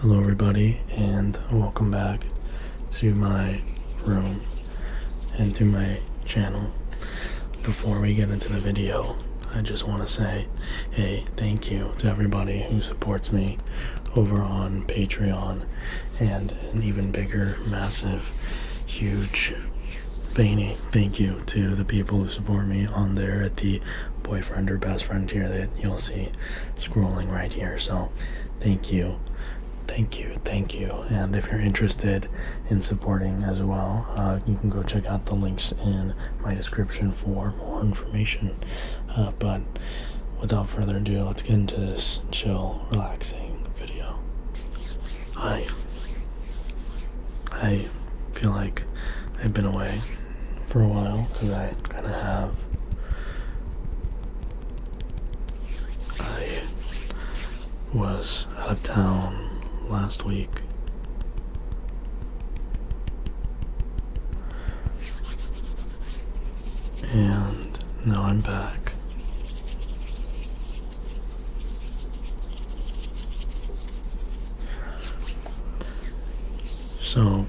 Hello everybody, and welcome back to my room and to my channel. Before we get into the video, I just want to say thank you to everybody who supports me over on Patreon, and an even bigger, massive, huge thank you to the people who support me on there at the boyfriend or best friend tier that you'll see scrolling right here. So thank you. And if you're interested in supporting as well, you can go check out the links in my description for more information. But without further ado, let's get into this chill, relaxing video. I feel like I've been away for a while because I kind of have. I was out of town last week, and now I'm back. So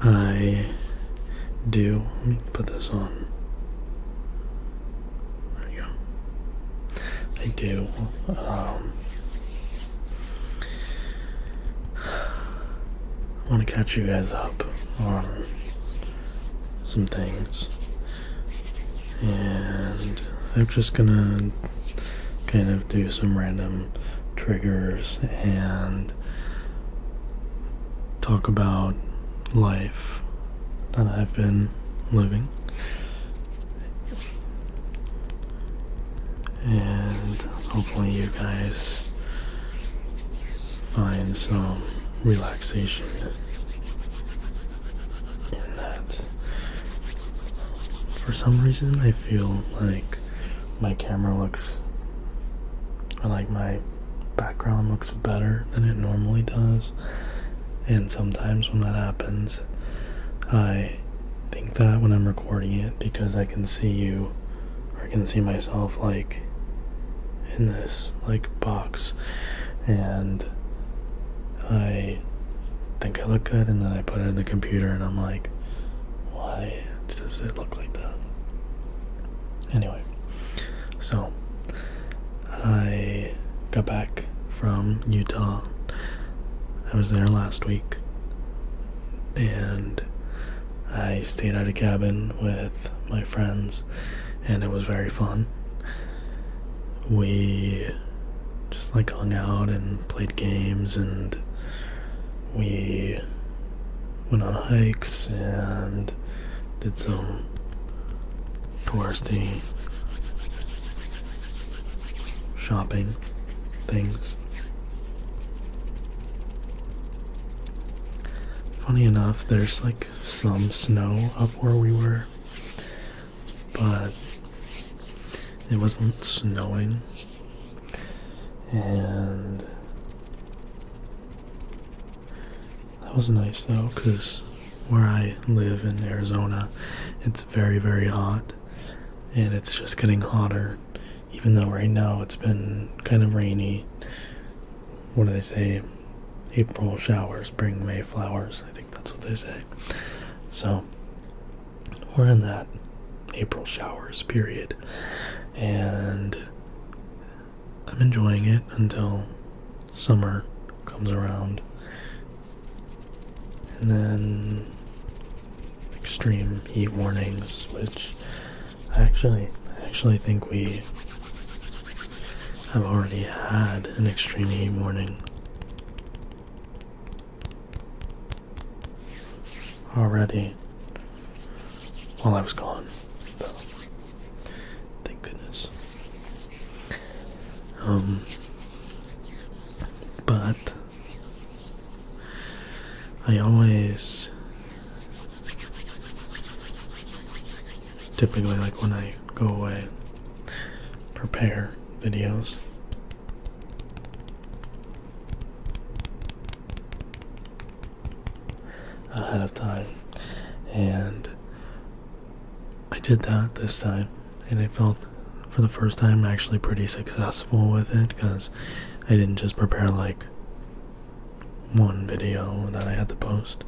let me put this on. There you go. I do want to catch you guys up on some things, and I'm just gonna kind of do some random triggers and talk about life that I've been living, and hopefully you guys find some relaxation in that. For some reason I feel like my camera looks, or like my background looks better than it normally does, and sometimes when that happens I think that when I'm recording it, because I can see you, or I can see myself like in this like box, and I think I look good, and then I put it in the computer and I'm like, why does it look like that? Anyway, so I got back from Utah. I was there last week, and I stayed at a cabin with my friends, and it was very fun. We just like hung out and played games, and we went on hikes and did some touristy shopping things. Funny enough, there's like some snow up where we were, but it wasn't snowing, and that was nice though, because where I live in Arizona, it's very, very hot, and it's just getting hotter, even though right now it's been kind of rainy. What do they say? April showers bring May flowers. I think that's what they say. So we're in that April showers period, and I'm enjoying it until summer comes around, and then extreme heat warnings, which I actually think we have already had an extreme heat warning already while I was gone, so thank goodness. But I always typically, like when I go away, prepare videos ahead of time, and I did that this time, and I felt for the first time actually pretty successful with it, because I didn't just prepare like one video that I had to post.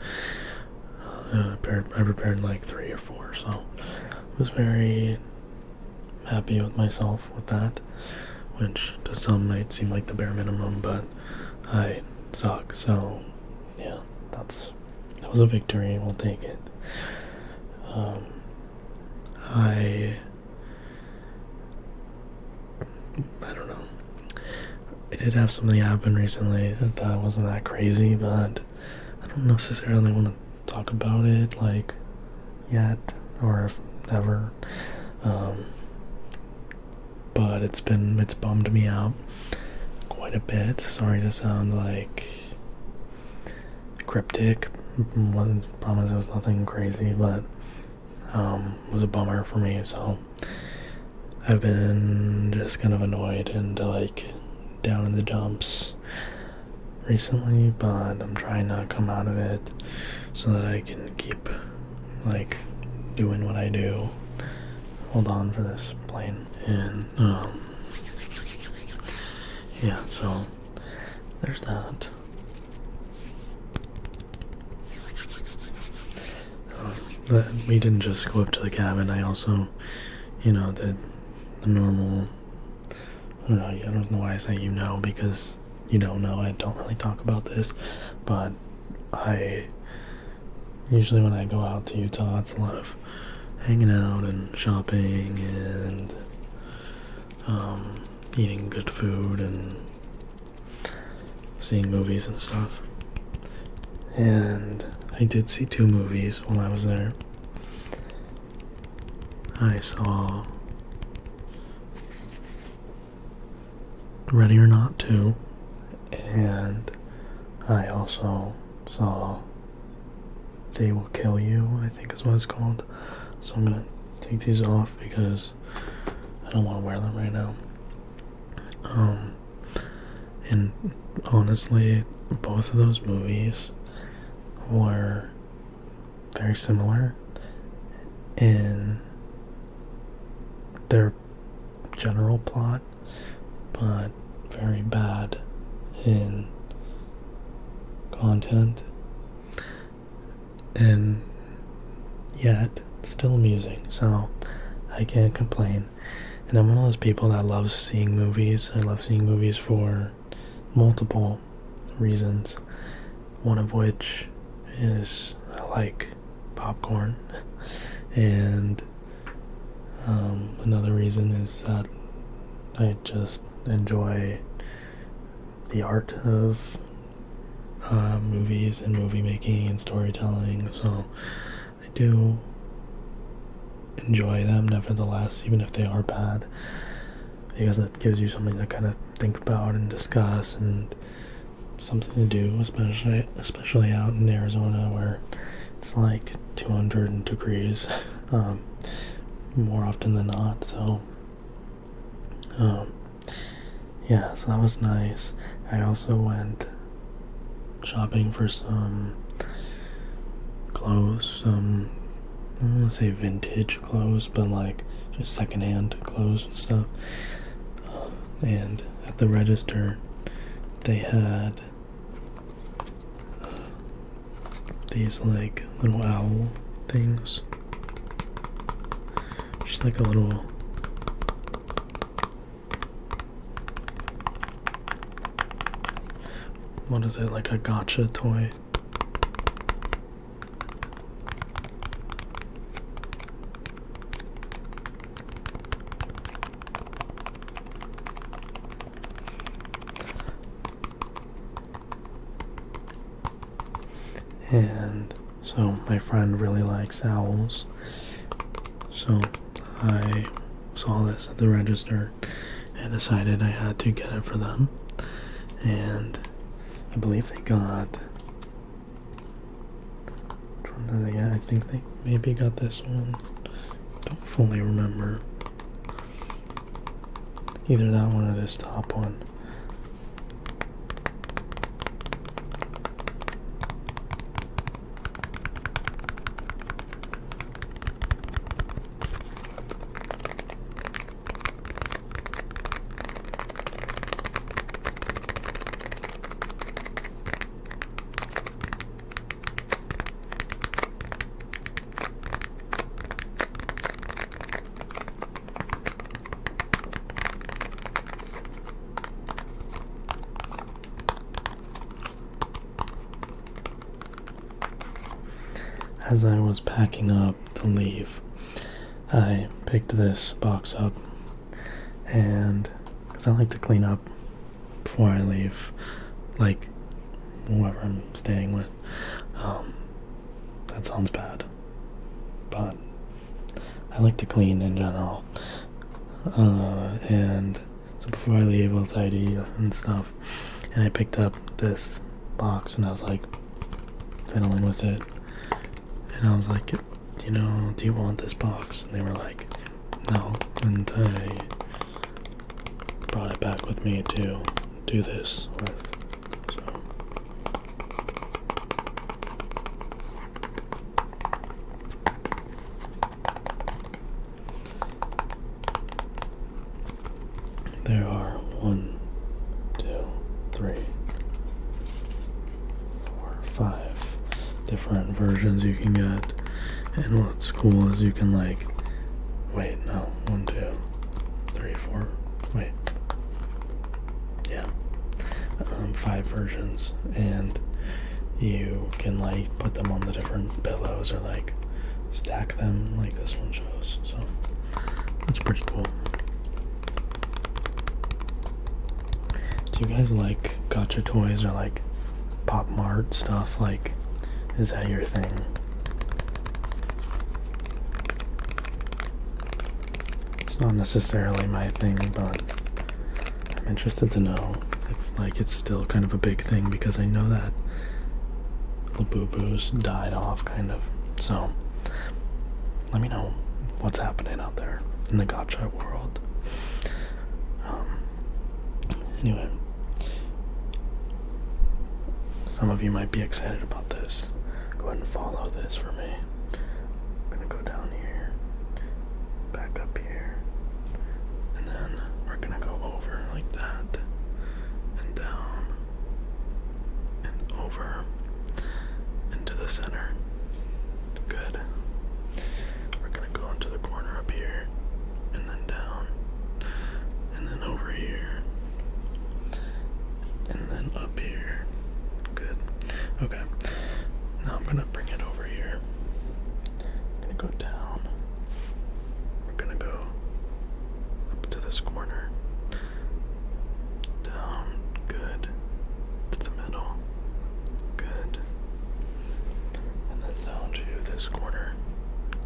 I prepared like 3 or 4, so I was very happy with myself with that, which to some might seem like the bare minimum, but I suck, so yeah, that was a victory. We'll take it. I don't know. I did have something happen recently that wasn't that crazy, but I don't necessarily want to talk about it like yet or ever. But it's bummed me out quite a bit. Sorry to sound like cryptic. Promise it was nothing crazy, but it was a bummer for me. So I've been just kind of annoyed and like down in the dumps recently, but I'm trying to come out of it so that I can keep like doing what I do. Hold on for this plane. And yeah, so there's that. But we didn't just go up to the cabin. I also, did the normal. I don't know why I say because you don't know. I don't really talk about this, but I usually when I go out to Utah, it's a lot of hanging out and shopping and eating good food and seeing movies and stuff. And I did see 2 movies while I was there. I saw Ready or Not 2, and I also saw They Will Kill You, I think is what it's called. So I'm gonna take these off because I don't want to wear them right now. And honestly, both of those movies were very similar in their general plot, but very bad in content, and yet still amusing, so I can't complain. And I'm one of those people that loves seeing movies. I love seeing movies for multiple reasons, one of which is I like popcorn, and another reason is that I just enjoy the art of movies and movie making and storytelling, so I do enjoy them nevertheless, even if they are bad, because it gives you something to kind of think about and discuss and something to do, especially out in Arizona where it's like 200 degrees more often than not. So yeah, so that was nice. I also went shopping for some clothes, I don't want to say vintage clothes, but like just secondhand clothes and stuff. And at the register they had these like little owl things, just like a little what is it, like a gotcha toy. And so my friend really likes owls, so I saw this at the register and decided I had to get it for them. And I believe they got, which one did they get? I think they maybe got this one. Don't fully remember. Either that one or this top one. as I was packing up to leave, I picked this box up, and because I like to clean up before I leave, like whoever I'm staying with. That sounds bad, but I like to clean in general. And so before I leave, I'll tidy and stuff. And I picked up this box, and I was like fiddling with it, and I was like, do you want this box? And they were like, no. And I brought it back with me to do this with. So there are 1, 2, 3, 4, 5 different versions you can get. And what's cool is you can wait, no, 1, 2, 3, 4, wait, yeah, 5 versions, and you can put them on the different pillows or stack them like this one shows. So that's pretty cool. Do you guys like gotcha toys or Pop Mart stuff? Is that your thing? It's not necessarily my thing, but I'm interested to know if it's still kind of a big thing, because I know that Labubu's died off kind of. So let me know what's happening out there in the gotcha world. Anyway, some of you might be excited about this. Go ahead and follow this for me. I'm gonna go down here, back up here, and then we're gonna go over like that, and down, and over, into the center. Good. We're gonna go into the corner up here, and then down, and then over here, and then up here. Good. Okay. Now I'm gonna bring it over here. I'm gonna go down. We're gonna go up to this corner. Down. Good. To the middle. Good. And then down to this corner.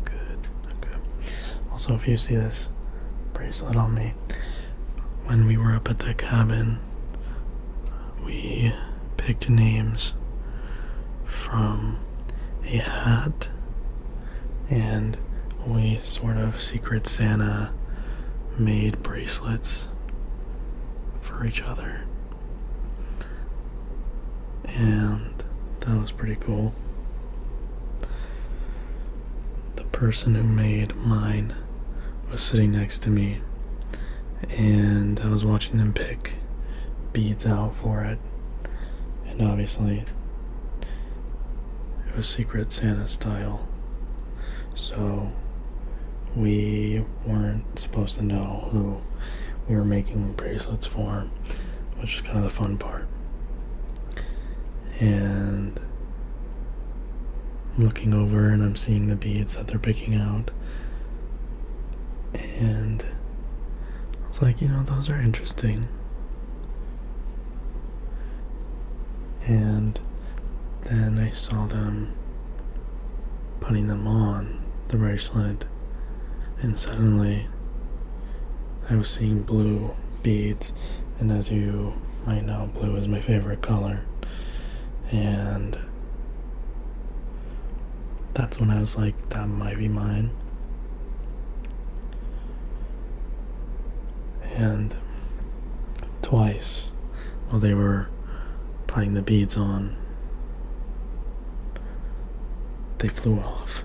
Good. Okay. Also, if you see this bracelet on me, when we were up at the cabin, we picked names from a hat, and we sort of Secret Santa made bracelets for each other, and that was pretty cool. The person who made mine was sitting next to me, and I was watching them pick beads out for it, and obviously it was Secret Santa style, so we weren't supposed to know who we were making bracelets for, which is kind of the fun part. And I'm looking over and I'm seeing the beads that they're picking out, and I was like, those are interesting. And then I saw them putting them on the bracelet, and suddenly I was seeing blue beads, and as you might know, blue is my favorite color, and that's when I was like, that might be mine. And twice while they were putting the beads on, they flew off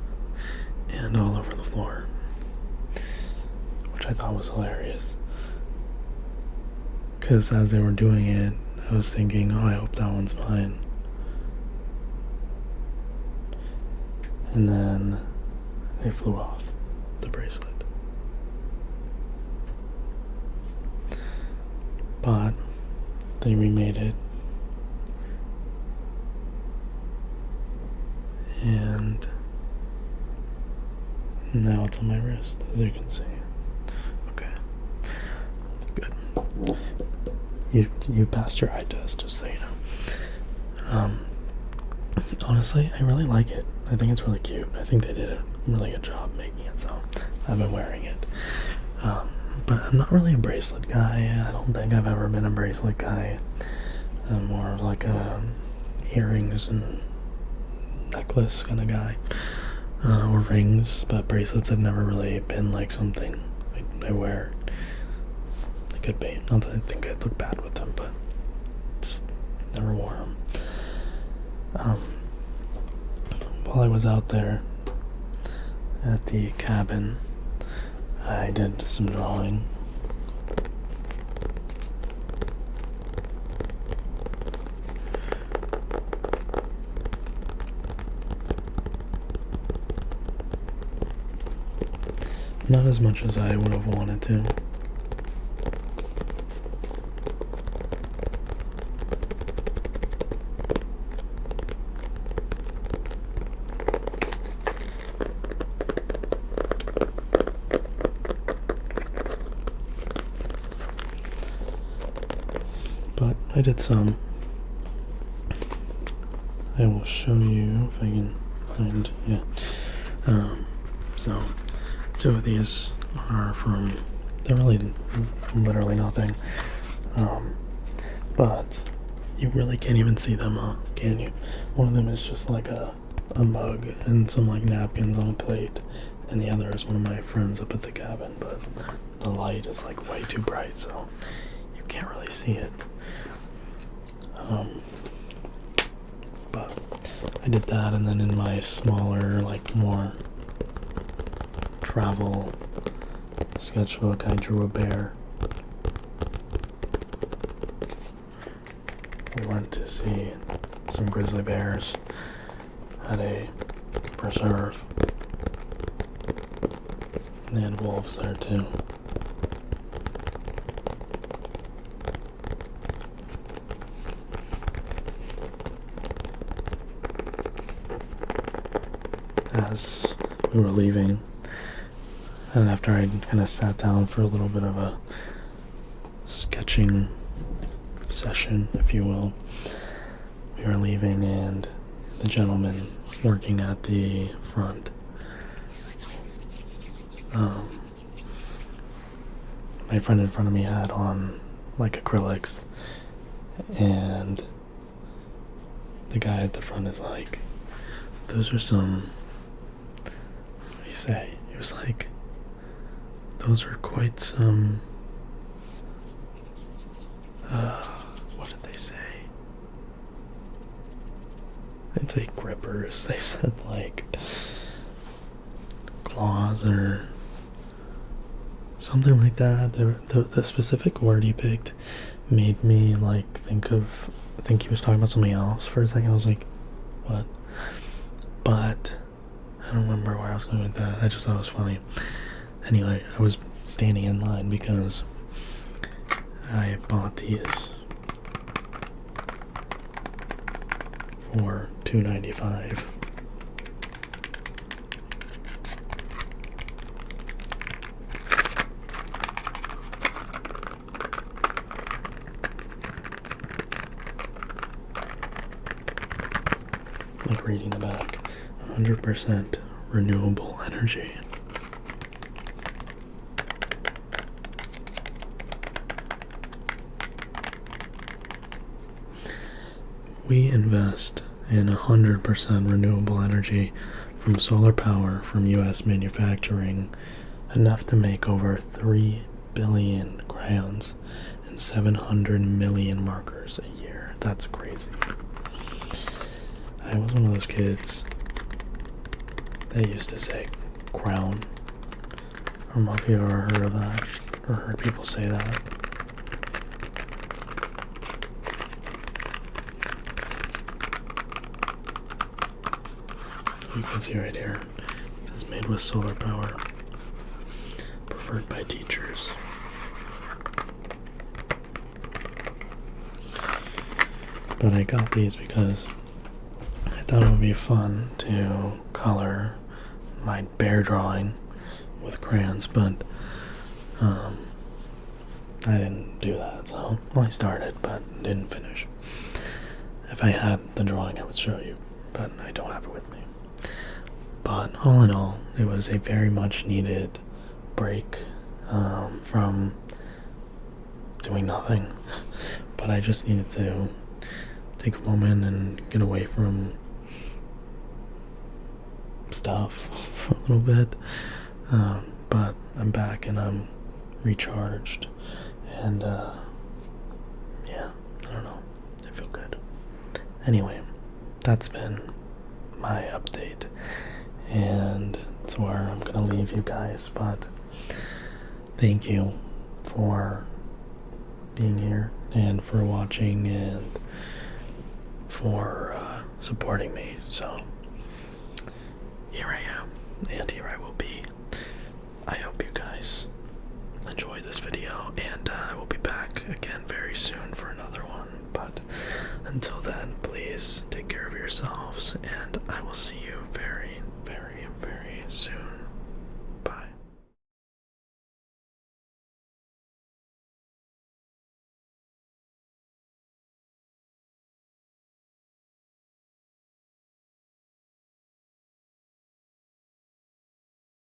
and all over the floor, which I thought was hilarious, because as they were doing it, I was thinking, oh, I hope that one's mine. And then they flew off the bracelet. But they remade it, and Now it's on my wrist, as you can see. Okay. Good. You passed your eye test, just so you know. Honestly, I really like it. I think it's really cute. I think they did a really good job making it, so I've been wearing it. But I'm not really a bracelet guy. I don't think I've ever been a bracelet guy. I'm more of like a earrings and necklace kind of guy. Or rings, but bracelets have never really been like something I wear. They could be. Not that I think I'd look bad with them, but just never wore them. While I was out there at the cabin, I did some drawing. Not as much as I would have wanted to. But I did some. I will show you if I can find, yeah. So two of these are from, they're really literally nothing. But you really can't even see them, huh? Can you? One of them is just like a mug and some like napkins on a plate, and the other is one of my friends up at the cabin, but the light is like way too bright, so you can't really see it. But I did that, and then in my smaller, like more travel sketchbook, I drew a bear. We went to see some grizzly bears at a preserve. They had wolves there too. As we were leaving, and after I kind of sat down for a little bit of a sketching session, if you will, we were leaving, and the gentleman working at the front, my friend in front of me had on like acrylics, and the guy at the front is like, those are some, what do you say? He was like, those are quite some, what did they say? They'd say grippers. They said like claws or something like that. The specific word he picked made me like think he was talking about something else for a second. I was like, what? But I don't remember where I was going with that. I just thought it was funny. Anyway, I was standing in line because I bought these for $2.95. Like reading the back, 100% renewable energy. We invest in 100% renewable energy from solar power from U.S. manufacturing, enough to make over 3 billion crayons and 700 million markers a year. That's crazy. I was one of those kids that used to say crown. I don't know if you've ever heard of that or heard people say that. You can see right here, it says made with solar power, preferred by teachers. But I got these because I thought it would be fun to color my bear drawing with crayons, but I didn't do that. So, well, I started, but didn't finish. If I had the drawing, I would show you, but I don't have it with me. But all in all, it was a very much needed break from doing nothing. But I just needed to take a moment and get away from stuff for a little bit. But I'm back and I'm recharged. And yeah, I don't know. I feel good. Anyway, that's been my update. And that's where I'm gonna leave you guys. But thank you for being here and for watching and for supporting me. So here I am, and here I will be. I hope you guys enjoy this video, and I will